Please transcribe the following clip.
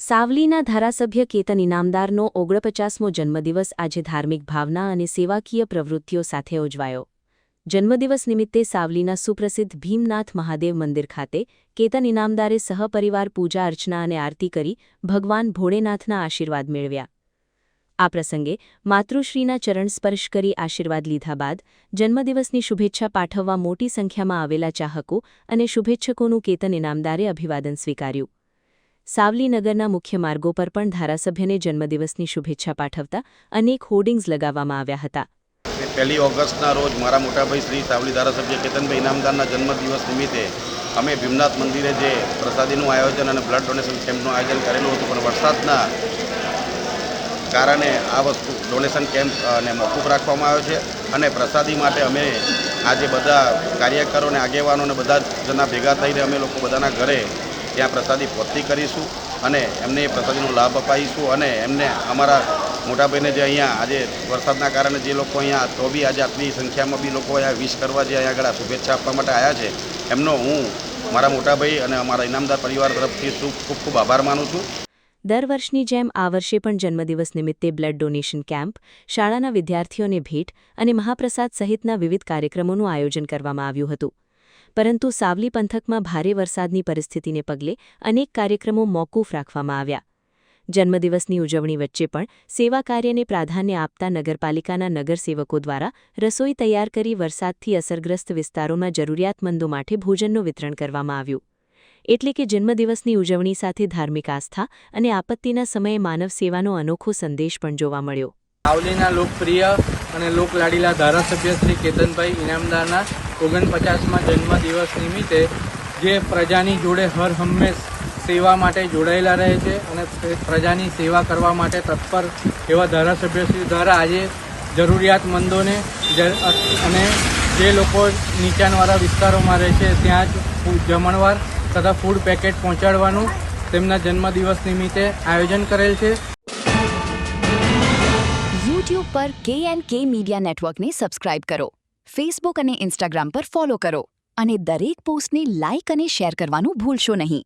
સાવલીના ધારાસભ્ય કેતન ઇનામદારનો 49મો જન્મદિવસ આજે ધાર્મિક ભાવના અને સેવાકીય પ્રવૃત્તિઓ સાથે ઉજવાયો. જન્મદિવસ નિમિત્તે સાવલીના સુપ્રસિદ્ધ ભીમનાથ મહાદેવ મંદિર ખાતે કેતન ઇનામદારે સહપરિવાર પૂજા અર્ચના અને આરતી કરી ભગવાન ભોળેનાથના આશીર્વાદ મેળવ્યા. આ પ્રસંગે માતૃશ્રીના ચરણ સ્પર્શ કરી આશીર્વાદ લીધા બાદ જન્મદિવસની શુભેચ્છા પાઠવવા મોટી સંખ્યામાં આવેલા ચાહકો અને શુભેચ્છકોનું કેતન ઇનામદારે અભિવાદન સ્વીકાર્યું. સાવલી નગરના મુખ્ય માર્ગો પર પણ ધારાસભ્યને જન્મદિવસની શુભેચ્છા પાઠવતા અનેક હોર્ડિંગ્સ લગાવવામાં આવ્યા હતા. 1 ઓગસ્ટના રોજ મારા મોટાભાઈ શ્રી સાવલી ધારાસભ્ય કેતનભાઈ ઇનામદારના જન્મદિવસ નિમિત્તે અમે ભીમનાથ મંદિરે જે પ્રસાદીનું આયોજન અને બ્લડ ડોનેશન કેમ્પનું આયોજન કરેલું હતું, પણ વરસાદના કારણે આ વસ્તુ ડોનેશન કેમ્પ અને મોકૂફ રાખવામાં આવ્યો છે. અને પ્રસાદી માટે અમે આજે બધા કાર્યકરો અને આગેવાનો અને બધા જણા ભેગા થઈને અમે લોકો બધાના ઘરે ત્યાં પ્રસાદી પહોંચતી કરીશું અને એમને એ પ્રસાદીનો લાભ અપાવીશું. અને એમને અમારા મોટાભાઈને જે અહીંયા આજે વરસાદના કારણે જે લોકો અહીંયા તો બી આજે આટલી સંખ્યામાં બી લોકો અહીંયા વિશ કરવા જે અહીંયા આગળ શુભેચ્છા આપવા માટે આવ્યા છે, એમનો હું મારા મોટાભાઈ અને અમારા ઇનામદાર પરિવાર તરફથી ખૂબ ખૂબ આભાર માનું છું. દર વર્ષની જેમ આ વર્ષે પણ જન્મદિવસ નિમિત્તે બ્લડ ડોનેશન કેમ્પ, શાળાના વિદ્યાર્થીઓને ભેટ અને મહાપ્રસાદ સહિતના વિવિધ કાર્યક્રમોનું આયોજન કરવામાં આવ્યું હતું. પરંતુ સાવલી પંથકમાં ભારે વરસાદની પરિસ્થિતિને પગલે અનેક કાર્યક્રમો મોકૂફ રાખવામાં આવ્યા. જન્મદિવસની ઉજવણી વચ્ચે પણ સેવા કાર્યને પ્રાધાન્ય આપતા નગરપાલિકાના નગરસેવકો દ્વારા રસોઈ તૈયાર કરી વરસાદથી અસરગ્રસ્ત વિસ્તારોમાં જરૂરિયાતમંદો માટે ભોજનનું વિતરણ કરવામાં આવ્યું. એટલે કે જન્મદિવસની ઉજવણી સાથે ધાર્મિક આસ્થા અને આપત્તિના સમયે માનવ સેવાનો અનોખો સંદેશ પણ જોવા મળ્યો. સાવલીના લોકપ્રિય અને લોકલાડીલા ધારાસભ્ય શ્રી કેતનભાઈ ઇનામદારના 49મા જન્મદિવસ નિમિત્તે જે પ્રજાની જોડે હર હંમેશ સેવા માટે જોડાયેલા રહે છે અને પ્રજાની સેવા કરવા માટે તત્પર એવા ધારાસભ્યશ્રી દ્વારા આજે જરૂરિયાતમંદોને અને જે લોકો નીચાણવાળા વિસ્તારોમાં રહે છે ત્યાં જ જમણવાર તથા ફૂડ પેકેટ પહોંચાડવાનું તેમના જન્મદિવસ નિમિત્તે આયોજન કરેલ છે. યુટ્યુબ પર KNK મીડિયા નેટવર્કને સબસ્ક્રાઇબ કરો, ફેસબુક અને ઇન્સ્ટાગ્રામ પર ફોલો કરો અને દરેક પોસ્ટને લાઇક અને શેર કરવાનું ભૂલશો નહીં.